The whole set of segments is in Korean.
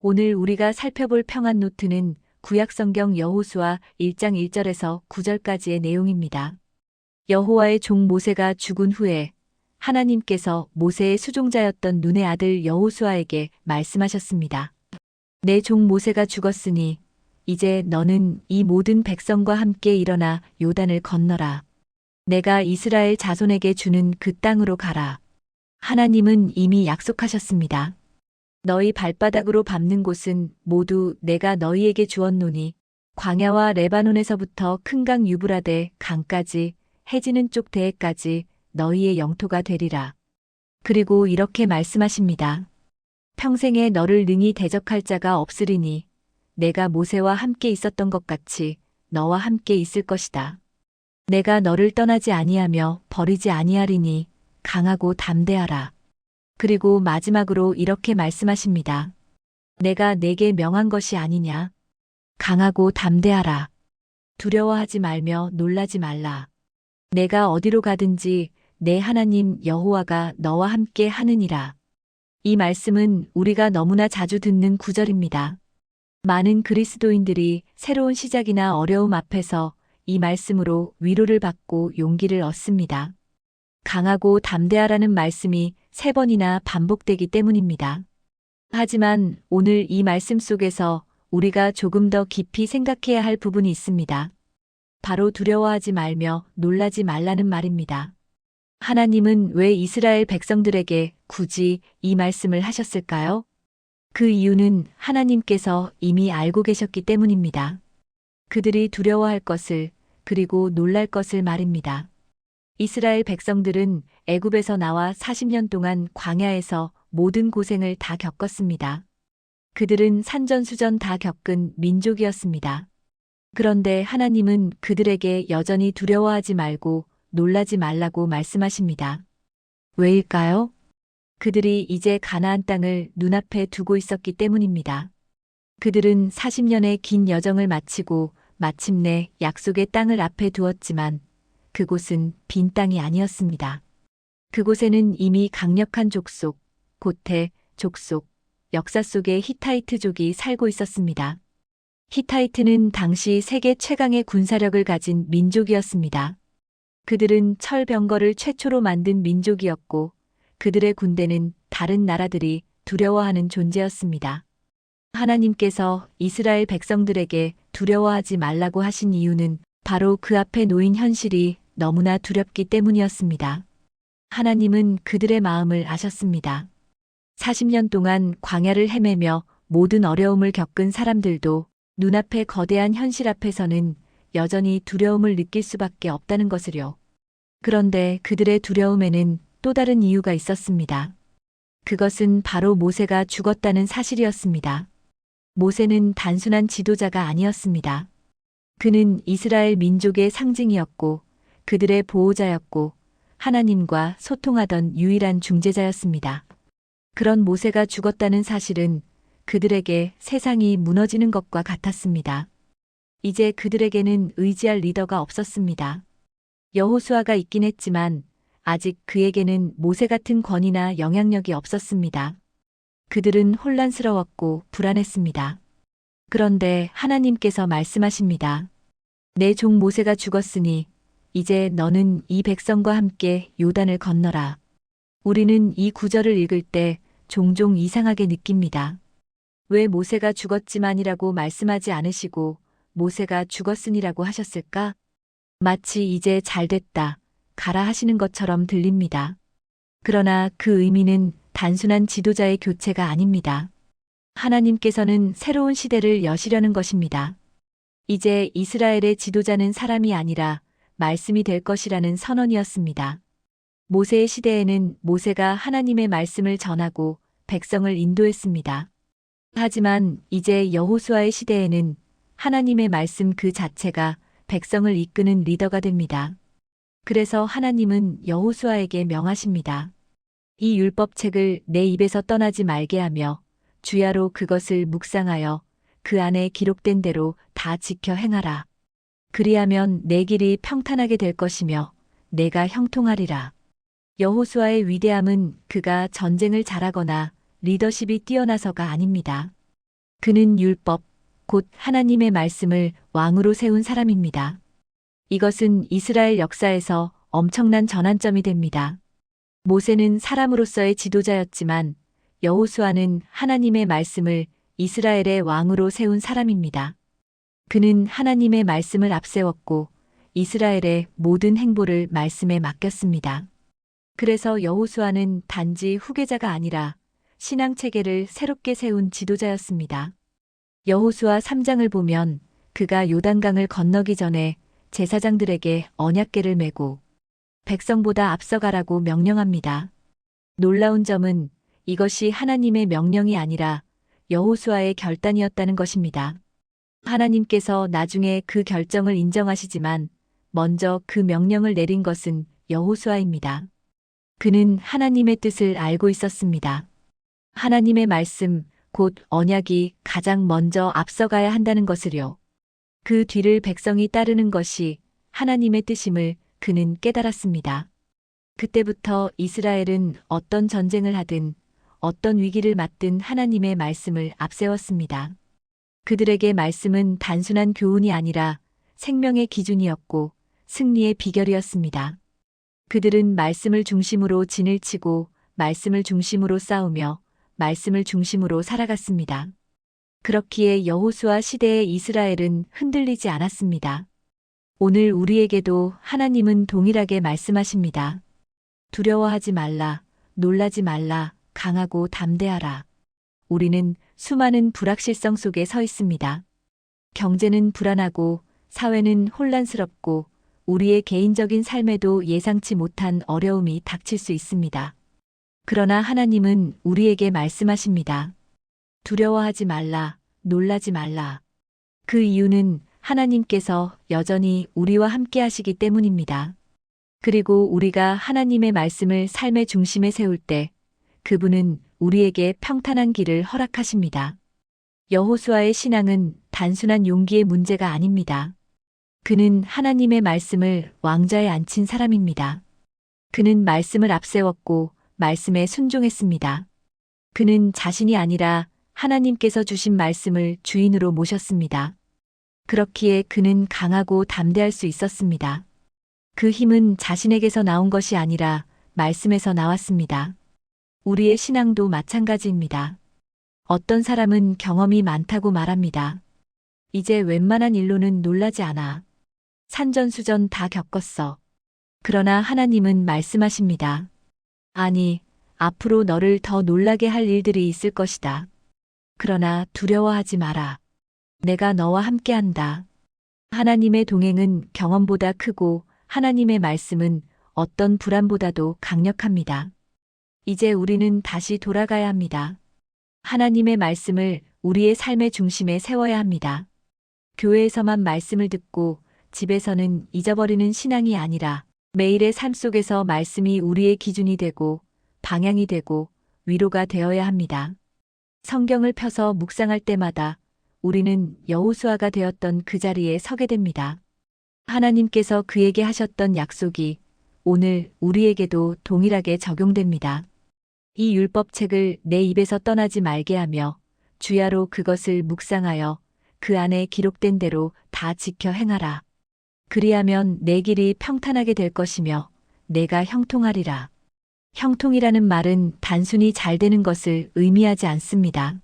오늘 우리가 살펴볼 평안 노트는 구약성경 여호수아 1장 1절에서 9절까지의 내용입니다. 여호와의 종 모세가 죽은 후에 하나님께서 모세의 수종자였던 눈의 아들 여호수아에게 말씀하셨습니다. 내 종 모세가 죽었으니 이제 너는 이 모든 백성과 함께 일어나 요단을 건너라. 내가 이스라엘 자손에게 주는 그 땅으로 가라. 하나님은 이미 약속하셨습니다. 너희 발바닥으로 밟는 곳은 모두 내가 너희에게 주었노니 광야와 레바논에서부터 큰 강 유브라데 강까지 해지는 쪽 대해까지 너희의 영토가 되리라. 그리고 이렇게 말씀하십니다. 평생에 너를 능히 대적할 자가 없으리니 내가 모세와 함께 있었던 것 같이 너와 함께 있을 것이다. 내가 너를 떠나지 아니하며 버리지 아니하리니 강하고 담대하라. 그리고 마지막으로 이렇게 말씀하십니다. 내가 내게 명한 것이 아니냐. 강하고 담대하라. 두려워하지 말며 놀라지 말라. 내가 어디로 가든지 내 하나님 여호와가 너와 함께 하느니라. 이 말씀은 우리가 너무나 자주 듣는 구절입니다. 많은 그리스도인들이 새로운 시작이나 어려움 앞에서 이 말씀으로 위로를 받고 용기를 얻습니다. 강하고 담대하라는 말씀이 3번이나 반복되기 때문입니다. 하지만 오늘 이 말씀 속에서 우리가 조금 더 깊이 생각해야 할 부분이 있습니다. 바로 두려워하지 말며 놀라지 말라는 말입니다. 하나님은 왜 이스라엘 백성들에게 굳이 이 말씀을 하셨을까요? 그 이유는 하나님께서 이미 알고 계셨기 때문입니다. 그들이 두려워할 것을 그리고 놀랄 것을 말입니다. 이스라엘 백성들은 애굽에서 나와 40년 동안 광야에서 모든 고생을 다 겪었습니다. 그들은 산전수전 다 겪은 민족이었습니다. 그런데 하나님은 그들에게 여전히 두려워하지 말고 놀라지 말라고 말씀하십니다. 왜일까요? 그들이 이제 가나안 땅을 눈앞에 두고 있었기 때문입니다. 그들은 40년의 긴 여정을 마치고 마침내 약속의 땅을 앞에 두었지만 그곳은 빈 땅이 아니었습니다. 그곳에는 이미 강력한 족속, 고태, 족속, 역사 속의 히타이트족이 살고 있었습니다. 히타이트는 당시 세계 최강의 군사력을 가진 민족이었습니다. 그들은 철병거를 최초로 만든 민족이었고 그들의 군대는 다른 나라들이 두려워하는 존재였습니다. 하나님께서 이스라엘 백성들에게 두려워하지 말라고 하신 이유는 바로 그 앞에 놓인 현실이 너무나 두렵기 때문이었습니다. 하나님은 그들의 마음을 아셨습니다. 40년 동안 광야를 헤매며 모든 어려움을 겪은 사람들도 눈앞의 거대한 현실 앞에서는 여전히 두려움을 느낄 수밖에 없다는 것을요. 그런데 그들의 두려움에는 또 다른 이유가 있었습니다. 그것은 바로 모세가 죽었다는 사실이었습니다. 모세는 단순한 지도자가 아니었습니다. 그는 이스라엘 민족의 상징이었고 그들의 보호자였고 하나님과 소통하던 유일한 중재자였습니다. 그런 모세가 죽었다는 사실은 그들에게 세상이 무너지는 것과 같았습니다. 이제 그들에게는 의지할 리더가 없었습니다. 여호수아가 있긴 했지만 아직 그에게는 모세 같은 권위나 영향력이 없었습니다. 그들은 혼란스러웠고 불안했습니다. 그런데 하나님께서 말씀하십니다. 내 종 모세가 죽었으니 이제 너는 이 백성과 함께 요단을 건너라. 우리는 이 구절을 읽을 때 종종 이상하게 느낍니다. 왜 모세가 죽었지만이라고 말씀하지 않으시고 모세가 죽었으니라고 하셨을까? 마치 이제 잘됐다, 가라 하시는 것처럼 들립니다. 그러나 그 의미는 단순한 지도자의 교체가 아닙니다. 하나님께서는 새로운 시대를 여시려는 것입니다. 이제 이스라엘의 지도자는 사람이 아니라 말씀이 될 것이라는 선언이었습니다. 모세의 시대에는 모세가 하나님의 말씀을 전하고 백성을 인도했습니다. 하지만 이제 여호수아의 시대에는 하나님의 말씀 그 자체가 백성을 이끄는 리더가 됩니다. 그래서 하나님은 여호수아에게 명하십니다. 이 율법책을 내 입에서 떠나지 말게 하며 주야로 그것을 묵상하여 그 안에 기록된 대로 다 지켜 행하라. 그리하면 내 길이 평탄하게 될 것이며 내가 형통하리라. 여호수아의 위대함은 그가 전쟁을 잘하거나 리더십이 뛰어나서가 아닙니다. 그는 율법, 곧 하나님의 말씀을 왕으로 세운 사람입니다. 이것은 이스라엘 역사에서 엄청난 전환점이 됩니다. 모세는 사람으로서의 지도자였지만 여호수아는 하나님의 말씀을 이스라엘의 왕으로 세운 사람입니다. 그는 하나님의 말씀을 앞세웠고 이스라엘의 모든 행보를 말씀에 맡겼습니다. 그래서 여호수아는 단지 후계자가 아니라 신앙 체계를 새롭게 세운 지도자였습니다. 여호수아 3장을 보면 그가 요단강을 건너기 전에 제사장들에게 언약궤를 메고 백성보다 앞서가라고 명령합니다. 놀라운 점은 이것이 하나님의 명령이 아니라 여호수아의 결단이었다는 것입니다. 하나님께서 나중에 그 결정을 인정하시지만 먼저 그 명령을 내린 것은 여호수아입니다. 그는 하나님의 뜻을 알고 있었습니다. 하나님의 말씀, 곧 언약이 가장 먼저 앞서가야 한다는 것을요. 그 뒤를 백성이 따르는 것이 하나님의 뜻임을 그는 깨달았습니다. 그때부터 이스라엘은 어떤 전쟁을 하든 어떤 위기를 맞든 하나님의 말씀을 앞세웠습니다. 그들에게 말씀은 단순한 교훈이 아니라 생명의 기준이었고 승리의 비결이었습니다. 그들은 말씀을 중심으로 진을 치고 말씀을 중심으로 싸우며 말씀을 중심으로 살아갔습니다. 그렇기에 여호수아 시대의 이스라엘은 흔들리지 않았습니다. 오늘 우리에게도 하나님은 동일하게 말씀하십니다. 두려워하지 말라, 놀라지 말라, 강하고 담대하라. 우리는 수많은 불확실성 속에 서 있습니다. 경제는 불안하고 사회는 혼란스럽고 우리의 개인적인 삶에도 예상치 못한 어려움이 닥칠 수 있습니다. 그러나 하나님은 우리에게 말씀하십니다. 두려워하지 말라, 놀라지 말라. 그 이유는 하나님께서 여전히 우리와 함께 하시기 때문입니다. 그리고 우리가 하나님의 말씀을 삶의 중심에 세울 때 그분은 우리에게 평탄한 길을 허락하십니다. 여호수아의 신앙은 단순한 용기의 문제가 아닙니다. 그는 하나님의 말씀을 왕좌에 앉힌 사람입니다. 그는 말씀을 앞세웠고 말씀에 순종했습니다. 그는 자신이 아니라 하나님께서 주신 말씀을 주인으로 모셨습니다. 그렇기에 그는 강하고 담대할 수 있었습니다. 그 힘은 자신에게서 나온 것이 아니라 말씀에서 나왔습니다. 우리의 신앙도 마찬가지입니다. 어떤 사람은 경험이 많다고 말합니다. 이제 웬만한 일로는 놀라지 않아. 산전수전 다 겪었어. 그러나 하나님은 말씀하십니다. 아니, 앞으로 너를 더 놀라게 할 일들이 있을 것이다. 그러나 두려워하지 마라. 내가 너와 함께한다. 하나님의 동행은 경험보다 크고 하나님의 말씀은 어떤 불안보다도 강력합니다. 이제 우리는 다시 돌아가야 합니다. 하나님의 말씀을 우리의 삶의 중심에 세워야 합니다. 교회에서만 말씀을 듣고 집에서는 잊어버리는 신앙이 아니라 매일의 삶 속에서 말씀이 우리의 기준이 되고 방향이 되고 위로가 되어야 합니다. 성경을 펴서 묵상할 때마다 우리는 여호수아가 되었던 그 자리에 서게 됩니다. 하나님께서 그에게 하셨던 약속이 오늘 우리에게도 동일하게 적용됩니다. 이 율법책을 내 입에서 떠나지 말게 하며 주야로 그것을 묵상하여 그 안에 기록된 대로 다 지켜 행하라. 그리하면 내 길이 평탄하게 될 것이며 내가 형통하리라. 형통이라는 말은 단순히 잘 되는 것을 의미하지 않습니다.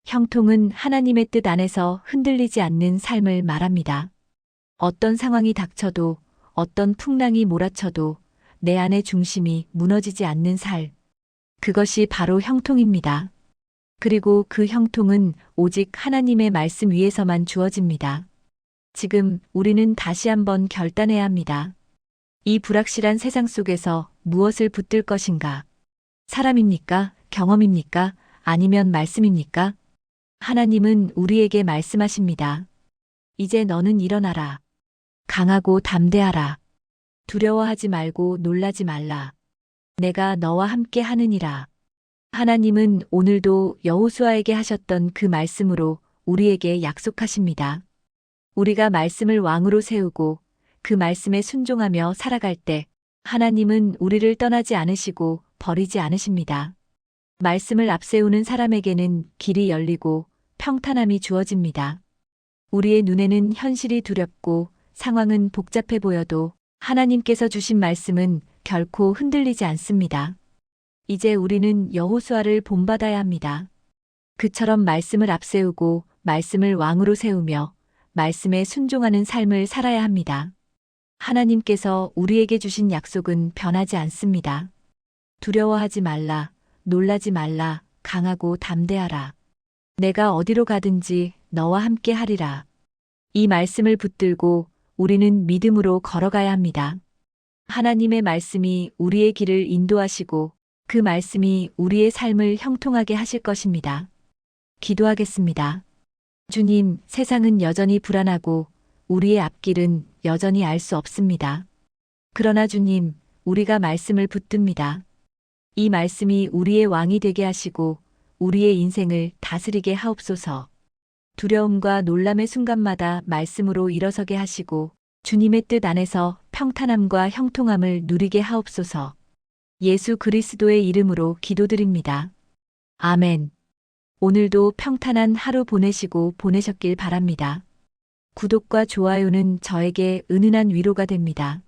형통은 하나님의 뜻 안에서 흔들리지 않는 삶을 말합니다. 어떤 상황이 닥쳐도 어떤 풍랑이 몰아쳐도 내 안의 중심이 무너지지 않는 삶. 그것이 바로 형통입니다. 그리고 그 형통은 오직 하나님의 말씀 위에서만 주어집니다. 지금 우리는 다시 한번 결단해야 합니다. 이 불확실한 세상 속에서 무엇을 붙들 것인가? 사람입니까? 경험입니까? 아니면 말씀입니까? 하나님은 우리에게 말씀하십니다. 이제 너는 일어나라. 강하고 담대하라. 두려워하지 말고 놀라지 말라. 내가 너와 함께 하느니라. 하나님은 오늘도 여호수아에게 하셨던 그 말씀으로 우리에게 약속하십니다. 우리가 말씀을 왕으로 세우고 그 말씀에 순종하며 살아갈 때 하나님은 우리를 떠나지 않으시고 버리지 않으십니다. 말씀을 앞세우는 사람에게는 길이 열리고 평탄함이 주어집니다. 우리의 눈에는 현실이 두렵고 상황은 복잡해 보여도 하나님께서 주신 말씀은 결코 흔들리지 않습니다. 이제 우리는 여호수아를 본받아야 합니다. 그처럼 말씀을 앞세우고 말씀을 왕으로 세우며 말씀에 순종하는 삶을 살아야 합니다. 하나님께서 우리에게 주신 약속은 변하지 않습니다. 두려워하지 말라, 놀라지 말라, 강하고 담대하라. 내가 어디로 가든지 너와 함께 하리라. 이 말씀을 붙들고 우리는 믿음으로 걸어가야 합니다. 하나님의 말씀이 우리의 길을 인도하시고 그 말씀이 우리의 삶을 형통하게 하실 것입니다. 기도하겠습니다. 주님, 세상은 여전히 불안하고 우리의 앞길은 여전히 알 수 없습니다. 그러나 주님, 우리가 말씀을 붙듭니다. 이 말씀이 우리의 왕이 되게 하시고 우리의 인생을 다스리게 하옵소서. 두려움과 놀람의 순간마다 말씀으로 일어서게 하시고 주님의 뜻 안에서 평탄함과 형통함을 누리게 하옵소서. 예수 그리스도의 이름으로 기도드립니다. 아멘. 오늘도 평탄한 하루 보내셨길 바랍니다. 구독과 좋아요는 저에게 은은한 위로가 됩니다.